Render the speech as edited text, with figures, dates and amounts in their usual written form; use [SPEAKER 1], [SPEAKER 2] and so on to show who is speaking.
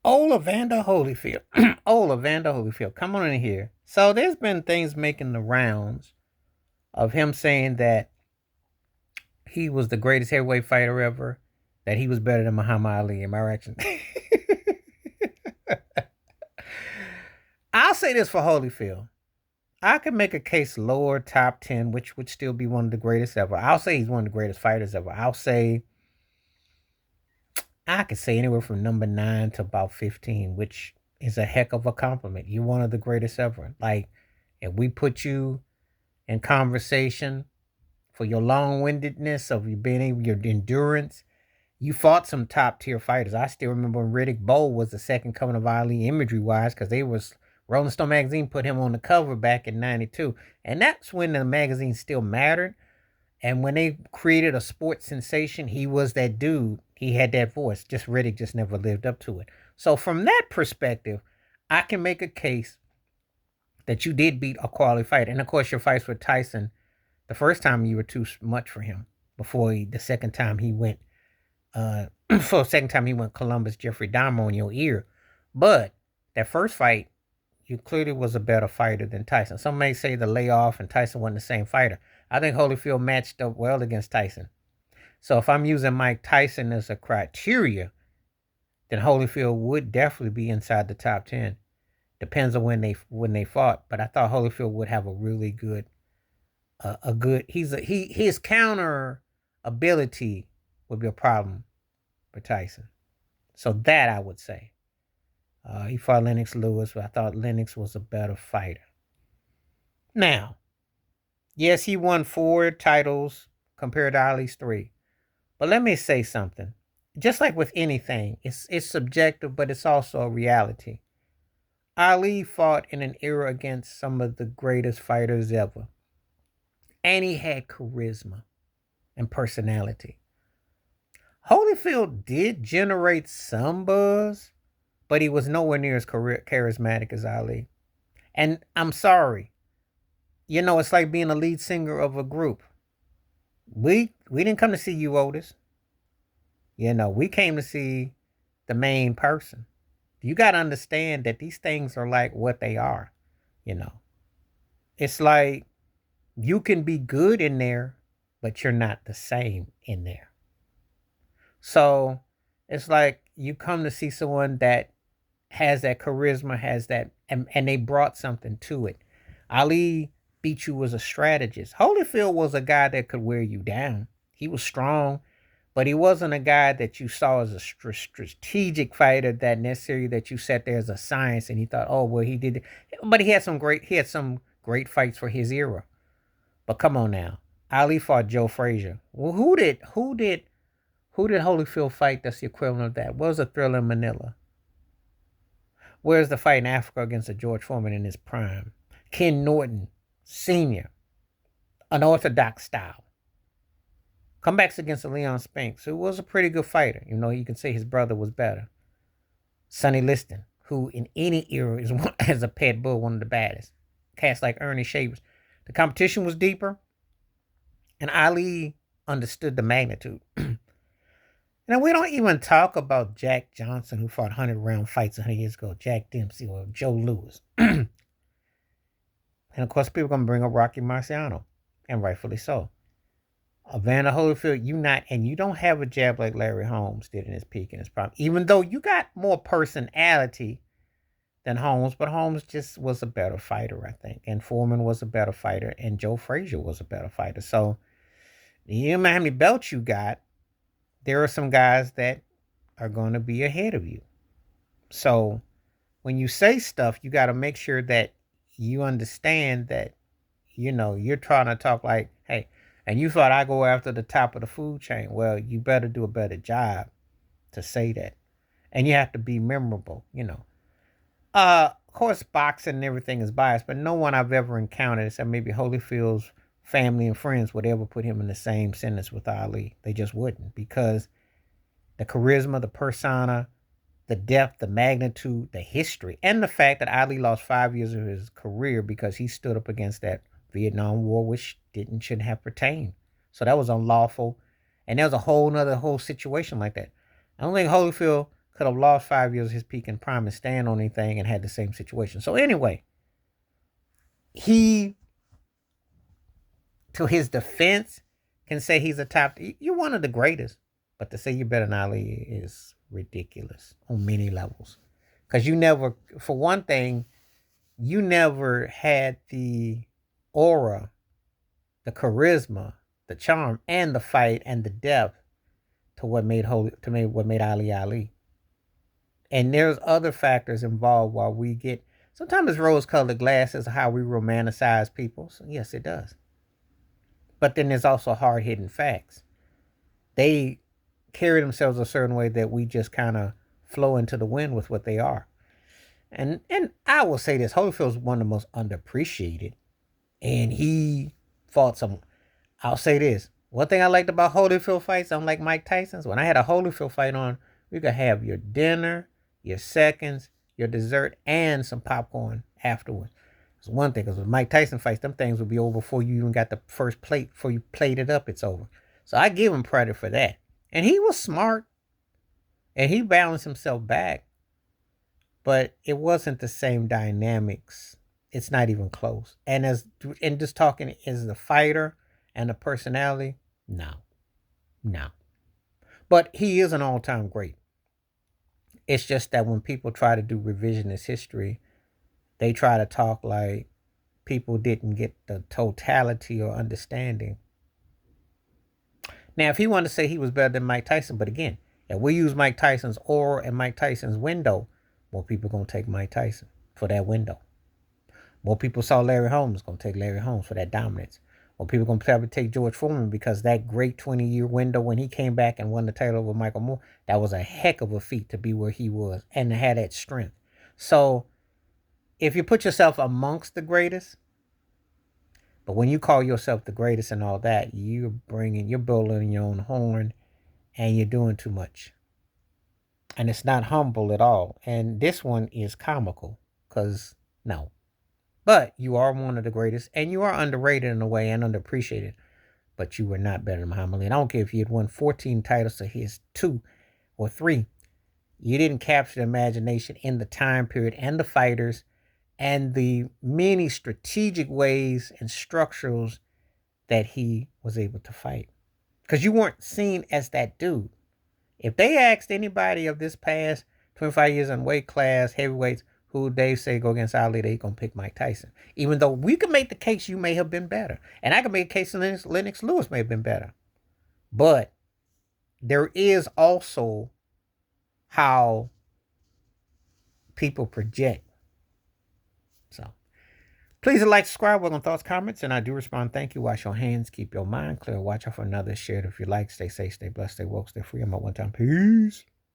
[SPEAKER 1] Old Evander Holyfield. Old Evander Holyfield. Come on in here. So there's been things making the rounds of him saying that he was the greatest heavyweight fighter ever, that he was better than Muhammad Ali. Am I right? I'll say this for Holyfield. I could make a case lower top 10, which would still be one of the greatest ever. I'll say he's one of the greatest fighters ever. I could say anywhere from number 9 to about 15, which is a heck of a compliment. You're one of the greatest ever. Like, if we put you in conversation for your long-windedness of you being able, your endurance, you fought some top tier fighters. I still remember when Riddick Bowe was the second coming of Ali imagery wise, because they was Rolling Stone magazine put him on the cover back in '92, and that's when the magazine still mattered. And when they created a sports sensation, he was that dude. He had that voice. Just Riddick just never lived up to it. So from that perspective, I can make a case that you did beat a quality fight. And of course, your fights with Tyson, the first time you were too much for him. The second time he went, for the second time he went Columbus Jeffrey Dahmer on your ear. But that first fight, you clearly was a better fighter than Tyson. Some may say the layoff and Tyson wasn't the same fighter. I think Holyfield matched up well against Tyson. So if I'm using Mike Tyson as a criteria, then Holyfield would definitely be inside the top 10. Depends on when they fought, but I thought Holyfield would have a really good his counter ability would be a problem for Tyson. So that I would say. He fought Lennox Lewis, but I thought Lennox was a better fighter. Now, yes, he won 4 titles compared to Ali's 3. But let me say something. Just like with anything, it's subjective, but it's also a reality. Ali fought in an era against some of the greatest fighters ever. And he had charisma and personality. Holyfield did generate some buzz, but he was nowhere near as charismatic as Ali. And I'm sorry. It's like being a lead singer of a group. We didn't come to see you, Otis. We came to see the main person. You got to understand that these things are like what they are. It's like you can be good in there, but you're not the same in there. So it's like you come to see someone that has that charisma, has that, and they brought something to it. Ali beat you as a strategist. Holyfield was a guy that could wear you down. He was strong, but he wasn't a guy that you saw as a strategic fighter that necessarily that you sat there as a science and he thought, oh well, he did it. But he had some great fights for his era. But come on now, Ali fought Joe Frazier. Well, who did Holyfield fight? That's the equivalent of that. What was the Thriller in Manila? Where's the fight in Africa against a George Foreman in his prime? Ken Norton Sr., unorthodox style. Comebacks against Leon Spinks, who was a pretty good fighter. You can say his brother was better. Sonny Liston, who in any era is as a pet bull, one of the baddest. Cats like Ernie Shavers. The competition was deeper, and Ali understood the magnitude. Now, we don't even talk about Jack Johnson, who fought 100-round fights 100 years ago, Jack Dempsey, or Joe Louis. And, of course, people are going to bring up Rocky Marciano, and rightfully so. Evander Holyfield, you don't have a jab like Larry Holmes did in his peak and his prime, even though you got more personality than Holmes, but Holmes just was a better fighter, I think. And Foreman was a better fighter, and Joe Frazier was a better fighter. So, you know how many belts you got, there are some guys that are going to be ahead of you. So when you say stuff, you got to make sure that you understand that, you're trying to talk like, hey, and you thought I go after the top of the food chain. Well, you better do a better job to say that. And you have to be memorable, Of course, boxing and everything is biased, but no one I've ever encountered, except maybe Holyfield's family and friends, would ever put him in the same sentence with Ali. They just wouldn't, because the charisma, the persona, the depth, the magnitude, the history, and the fact that Ali lost 5 years of his career because he stood up against that Vietnam War, which shouldn't have pertained. So that was unlawful, and there was a whole situation like that. I don't think Holyfield could have lost 5 years of his peak and prime and stand on anything and had the same situation. So anyway, he, to his defense, can say he's a top. You're one of the greatest, but to say you're better than Ali is ridiculous on many levels. Because you never, for one thing, you never had the aura, the charisma, the charm, and the fight and the depth to what made Ali Ali. And there's other factors involved while we get, sometimes it's rose-colored glasses, how we romanticize people. So yes, it does. But then there's also hard-hitting facts. They carry themselves a certain way that we just kind of flow into the wind with what they are. And I will say this, Holyfield's one of the most underappreciated. And he fought some, I'll say this. One thing I liked about Holyfield fights, unlike Mike Tyson's, when I had a Holyfield fight on, you could have your dinner, your seconds, your dessert, and some popcorn afterwards. It's one thing, because with Mike Tyson fights, them things would be over before you even got the first plate. Before you plated up, it's over. So I give him credit for that. And he was smart. And he balanced himself back. But it wasn't the same dynamics. It's not even close. And just talking as the fighter and the personality, no. But he is an all-time great. It's just that when people try to do revisionist history, they try to talk like people didn't get the totality or understanding. Now, if he wanted to say he was better than Mike Tyson, but again, if we use Mike Tyson's aura and Mike Tyson's window, more people going to take Mike Tyson for that window. More people saw Larry Holmes, going to take Larry Holmes for that dominance. More people going to probably take George Foreman because that great 20-year window when he came back and won the title over Michael Moore, that was a heck of a feat to be where he was and to have that strength. So if you put yourself amongst the greatest, but when you call yourself the greatest and all that, you're building your own horn and you're doing too much. And it's not humble at all. And this one is comical because no. But you are one of the greatest and you are underrated in a way and underappreciated. But you were not better than Muhammad Ali. And I don't care if you had won 14 titles to his 2 or 3. You didn't capture the imagination in the time period and the fighters and the many strategic ways and structures that he was able to fight. Because you weren't seen as that dude. If they asked anybody of this past 25 years in weight class, heavyweights, who they say go against Ali, they going to pick Mike Tyson. Even though we can make the case you may have been better. And I can make a case Lennox Lewis may have been better. But there is also how people project. So please like, subscribe, welcome thoughts, comments, and I do respond. Thank you. Wash your hands, keep your mind clear. Watch out for another. Share it if you like. Stay safe, stay blessed, stay woke, stay free. I'm at one time. Peace.